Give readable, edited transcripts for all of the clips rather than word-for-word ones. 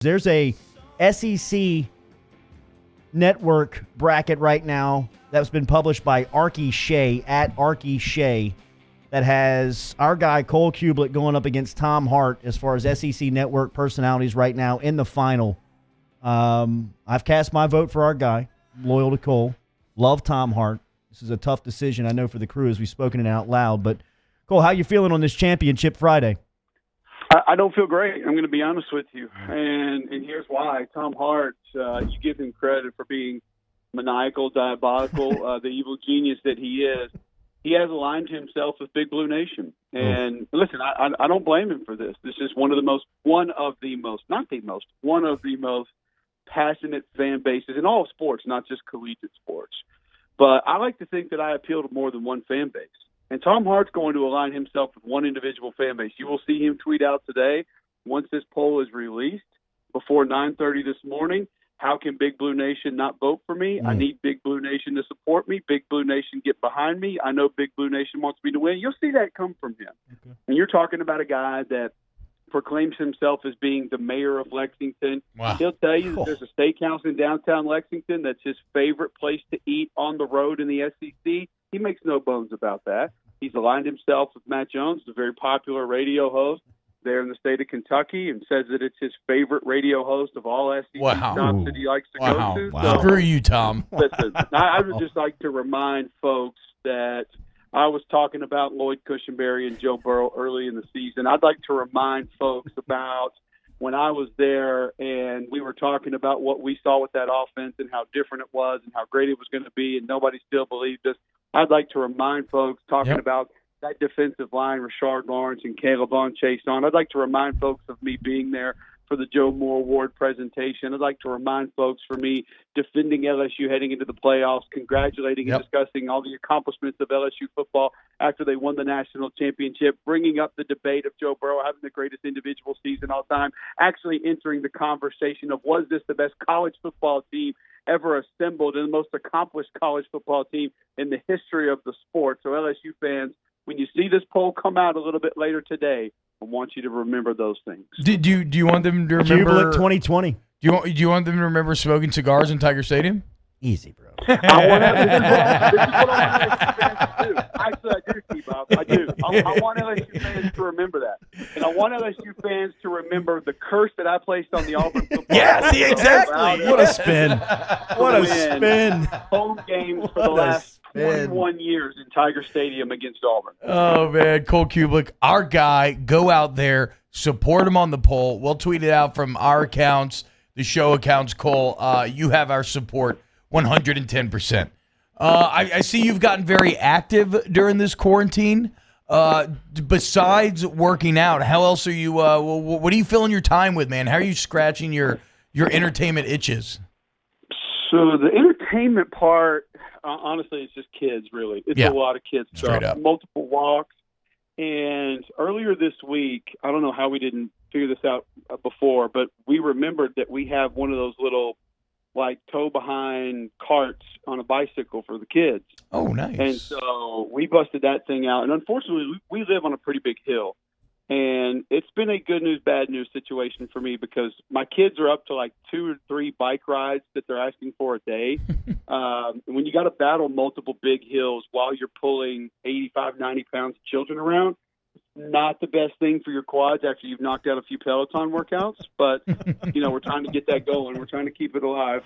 There's a SEC network bracket right now that's been published by Arky Shea, at Arky Shea, that has our guy Cole Cubelic going up against Tom Hart as far as SEC network personalities right now in the final. I've cast my vote for our guy. I'm loyal to Cole. Love Tom Hart. This is a tough decision, I know, for the crew as we've spoken it out loud. But, Cole, how you feeling on this championship Friday? I don't feel great. I'm going to be honest with you. And here's why. Tom Hart, you give him credit for being maniacal, diabolical, the evil genius that he is. He has aligned himself with Big Blue Nation. And listen, I don't blame him for this. This is one of the most passionate fan bases in all sports, not just collegiate sports. But I like to think that I appeal to more than one fan base. And Tom Hart's going to align himself with one individual fan base. You will see him tweet out today, once this poll is released, before 9:30 this morning, how can Big Blue Nation not vote for me? I need Big Blue Nation to support me. Big Blue Nation get behind me. I know Big Blue Nation wants me to win. You'll see that come from him. Okay. And you're talking about a guy that proclaims himself as being the mayor of Lexington. Wow. He'll tell you that there's a steakhouse in downtown Lexington that's his favorite place to eat on the road in the SEC. He makes no bones about that. He's aligned himself with Matt Jones, a very popular radio host there in the state of Kentucky, and says that it's his favorite radio host of all SEC stops that he likes to go to. Wow. So, screw you, Tom. Listen, I would just like to remind folks that I was talking about Lloyd Cushenberry and Joe Burrow early in the season. I'd like to remind folks about when I was there and we were talking about what we saw with that offense and how different it was and how great it was going to be, and nobody still believed us. I'd like to remind folks talking about that defensive line, Rashard Lawrence and Caleb on Chase on. I'd like to remind folks of me being there for the Joe Moore Award presentation. I'd like to remind folks for me defending LSU heading into the playoffs, congratulating and discussing all the accomplishments of LSU football after they won the national championship, bringing up the debate of Joe Burrow having the greatest individual season all time, actually entering the conversation of was this the best college football team ever assembled and the most accomplished college football team in the history of the sport. So LSU fans, when you see this poll come out a little bit later today, I want you to remember those things. Do you want them to remember Cubelet 2020? Do you want them to remember smoking cigars in Tiger Stadium? Easy, bro. This is what I want LSU fans to do. Actually, I do, T-Bob. I do. I want LSU fans to remember that. And I want LSU fans to remember the curse that I placed on the Auburn football team. Yeah, see, exactly. What a spin. What a spin. Home games for the last 21 years in Tiger Stadium against Auburn. Oh, man. Cole Cubelic, our guy. Go out there. Support him on the poll. We'll tweet it out from our accounts, the show accounts, Cole. You have our support 110%. I see you've gotten very active during this quarantine. Besides working out, how else are you? What are you filling your time with, man? How are you scratching your entertainment itches? So the entertainment part, honestly, it's just kids. Really, it's a lot of kids Straight stuff. Up. Multiple walks. And earlier this week, I don't know how we didn't figure this out before, but we remembered that we have one of those little, like, tow-behind carts on a bicycle for the kids. Oh, nice. And so we busted that thing out. And unfortunately, we live on a pretty big hill. And it's been a good news, bad news situation for me because my kids are up to like 2 or 3 bike rides that they're asking for a day. When you got to battle multiple big hills while you're pulling 85, 90 pounds of children around, not the best thing for your quads after you've knocked out a few Peloton workouts. But, we're trying to get that going. We're trying to keep it alive.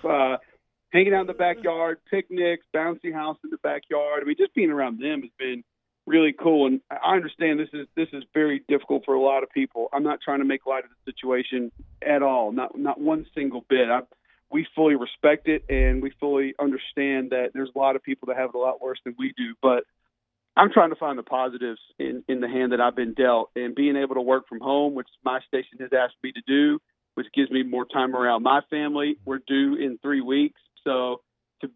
Hanging out in the backyard, picnics, bouncy house in the backyard. I mean, just being around them has been really cool. And I understand this is very difficult for a lot of people. I'm not trying to make light of the situation at all. Not one single bit. We fully respect it and we fully understand that there's a lot of people that have it a lot worse than we do. But I'm trying to find the positives in the hand that I've been dealt, and being able to work from home, which my station has asked me to do, which gives me more time around my family. We're due in 3 weeks. So this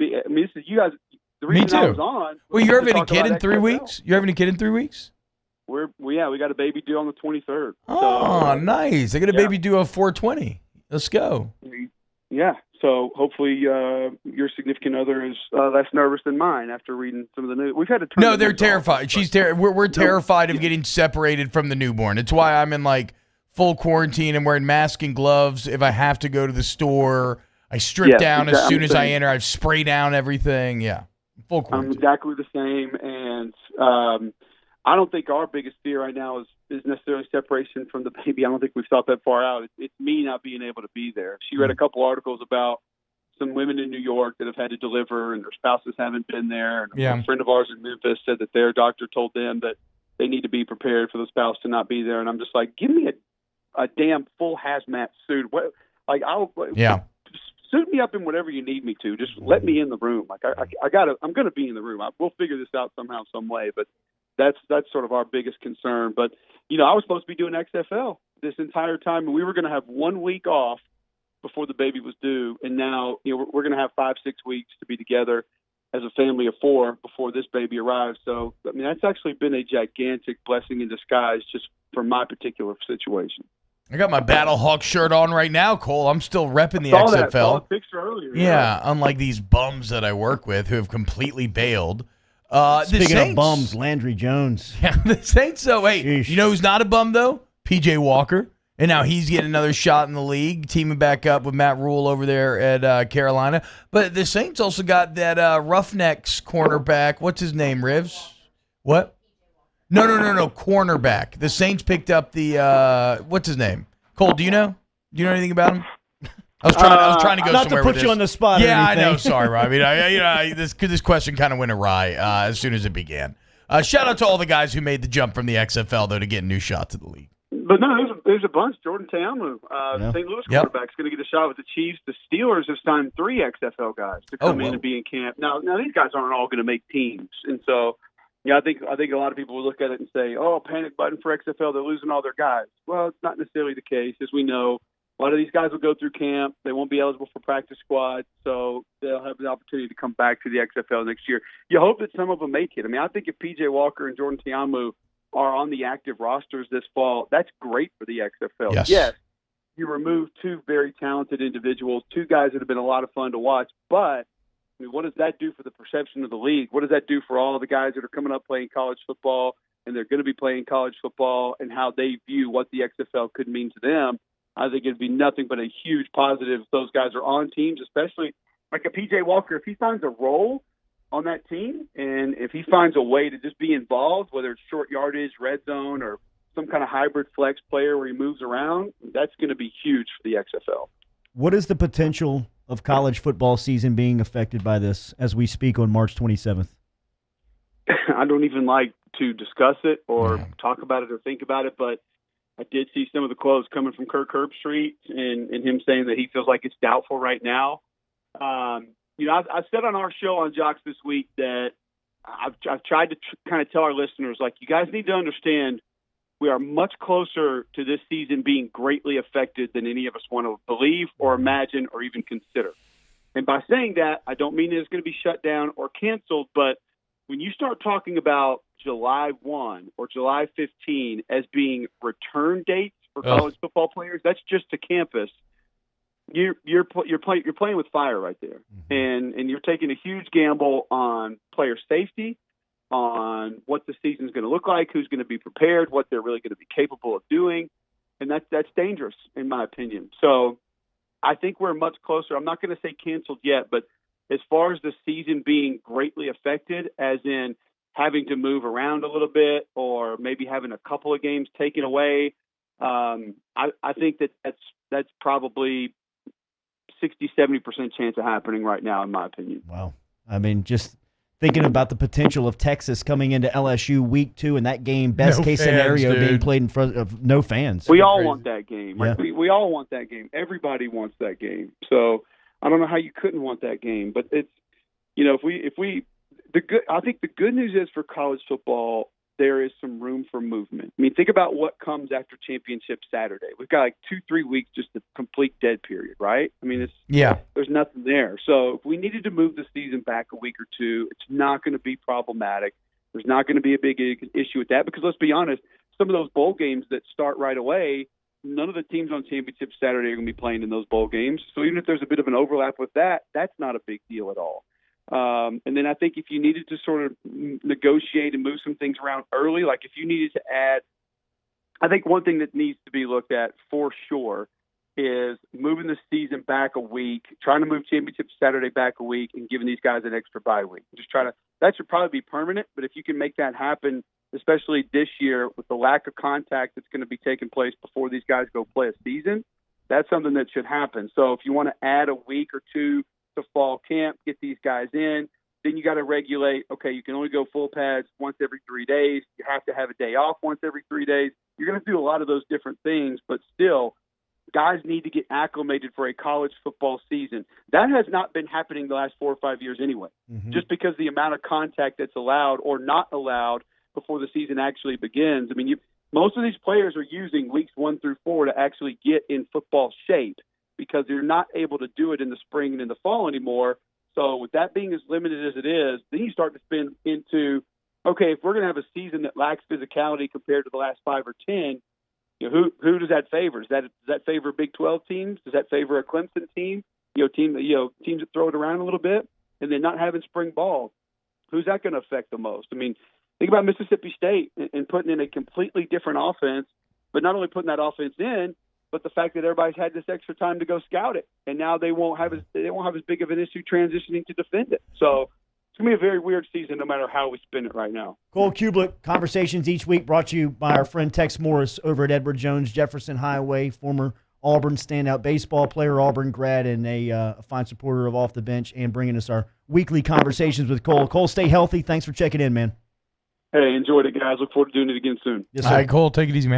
is you guys. The reason Me too. I was on. Well, you're having a kid in 3 weeks? You're having a kid in 3 weeks? We got a baby due on the 23rd. Oh, nice. I got a baby due on 4/20. Let's go. Yeah. So hopefully your significant other is less nervous than mine after reading some of the news. We've had to turn. No, they're terrified. We're terrified of getting separated from the newborn. It's why I'm in like full quarantine and wearing mask and gloves. If I have to go to the store, I strip down as soon as I enter. I spray down everything. Yeah, full quarantine. I'm exactly the same, and I don't think our biggest fear right now is necessarily separation from the baby. I don't think we've thought that far out. It's me not being able to be there. She read a couple articles about some women in New York that have had to deliver and their spouses haven't been there. And a friend of ours in Memphis said that their doctor told them that they need to be prepared for the spouse to not be there. And I'm just like, give me a damn full hazmat suit. Suit me up in whatever you need me to. Just let me in the room. Like I'm going to be in the room. We'll figure this out somehow, some way. But that's sort of our biggest concern. But I was supposed to be doing XFL this entire time, and we were going to have 1 week off before the baby was due. And now, we're going to have 5-6 weeks to be together as a family of 4 before this baby arrives. So, I mean, that's actually been a gigantic blessing in disguise just for my particular situation. I got my Battlehawk shirt on right now, Cole. I'm still repping the XFL. Saw a picture earlier. Yeah, unlike these bums that I work with who have completely bailed. Speaking of bums, Landry Jones. Yeah, the Saints, though, hey, Sheesh. You know who's not a bum, though? P.J. Walker. And now he's getting another shot in the league, teaming back up with Matt Rule over there at Carolina. But the Saints also got that Roughnecks cornerback. What's his name, Rivs? What? No, cornerback. The Saints picked up the what's his name? Cole, do you know? Do you know anything about him? I was trying to go not somewhere to put with you this. on the spot. Yeah, or anything. I know. Sorry, Rob. I mean, this question kind of went awry as soon as it began. Shout out to all the guys who made the jump from the XFL though to get a new shot to the league. But no, there's a bunch. Jordan Ta'amu, St. Louis quarterback, is going to get a shot with the Chiefs. The Steelers have signed 3 XFL guys to come in and be in camp. Now these guys aren't all going to make teams, and so I think a lot of people will look at it and say, "Oh, panic button for XFL. They're losing all their guys." Well, it's not necessarily the case, as we know. A lot of these guys will go through camp. They won't be eligible for practice squad, so they'll have the opportunity to come back to the XFL next year. You hope that some of them make it. I mean, I think if P.J. Walker and Jordan Ta'amu are on the active rosters this fall, that's great for the XFL. Yes, you remove 2 very talented individuals, 2 guys that have been a lot of fun to watch, but I mean, what does that do for the perception of the league? What does that do for all the guys that are coming up playing college football and they're going to be playing college football and how they view what the XFL could mean to them? I think it'd be nothing but a huge positive if those guys are on teams, especially like a P.J. Walker. If he finds a role on that team and if he finds a way to just be involved, whether it's short yardage, red zone, or some kind of hybrid flex player where he moves around, that's going to be huge for the XFL. What is the potential of college football season being affected by this as we speak on March 27th? I don't even like to discuss it or talk about it or think about it, but I did see some of the quotes coming from Kirk Herbstreit and him saying that he feels like it's doubtful right now. I said on our show on Jocks this week that I've tried to kind of tell our listeners, like, you guys need to understand we are much closer to this season being greatly affected than any of us want to believe or imagine or even consider. And by saying that, I don't mean that it's going to be shut down or canceled, but when you start talking about July 1 or July 15 as being return dates for college football players, that's just to campus. You're playing with fire right there, and you're taking a huge gamble on player safety, on what the season's going to look like, who's going to be prepared, what they're really going to be capable of doing, and that's dangerous in my opinion. So I think we're much closer. I'm not going to say canceled yet, but as far as the season being greatly affected, as in having to move around a little bit or maybe having a couple of games taken away, I think that's probably 60-70% chance of happening right now, in my opinion. Wow. I mean, just thinking about the potential of Texas coming into LSU week 2 and that game, best case scenario, being played in front of no fans. We all want that game. Yeah. We all want that game. Everybody wants that game. So I don't know how you couldn't want that game, but it's, I think the good news is for college football, there is some room for movement. I mean, think about what comes after Championship Saturday. We've got like 2-3 weeks, just a complete dead period, right? I mean, there's nothing there. So if we needed to move the season back a week or 2, it's not going to be problematic. There's not going to be a big issue with that because let's be honest, some of those bowl games that start right away, none of the teams on Championship Saturday are going to be playing in those bowl games. So even if there's a bit of an overlap with that, that's not a big deal at all. And then I think if you needed to sort of negotiate and move some things around early, like if you needed to add I think one thing that needs to be looked at for sure is moving the season back a week, trying to move championship Saturday back a week, and giving these guys an extra bye week. That should probably be permanent, but if you can make that happen, especially this year with the lack of contact that's going to be taking place before these guys go play a season, that's something that should happen. So if you want to add a week or two to fall camp, get these guys in, then you got to regulate, okay, you can only go full pads once every 3 days. You have to have a day off once every 3 days. You're going to do a lot of those different things, but still, guys need to get acclimated for a college football season. That has not been happening the last 4 or 5 years anyway, just because the amount of contact that's allowed or not allowed before the season actually begins. I mean, most of these players are using weeks 1 through 4 to actually get in football shape because they're not able to do it in the spring and in the fall anymore. So with that being as limited as it is, then you start to spin into, okay, if we're going to have a season that lacks physicality compared to the last 5 or 10, who does that favor? Does that favor Big 12 teams? Does that favor a Clemson team? Teams that throw it around a little bit, and then not having spring ball. Who's that going to affect the most? I mean, think about Mississippi State and putting in a completely different offense, but not only putting that offense in, but the fact that everybody's had this extra time to go scout it, and now they won't have as big of an issue transitioning to defend it. So it's going to be a very weird season no matter how we spin it right now. Cole Cubelic, Conversations each week brought to you by our friend Tex Morris over at Edward Jones Jefferson Highway, former Auburn standout baseball player, Auburn grad, and a fine supporter of Off the Bench, and bringing us our weekly Conversations with Cole. Cole, stay healthy. Thanks for checking in, man. Hey, enjoyed it, guys. Look forward to doing it again soon. Yes, sir. All right, Cole, take it easy, man.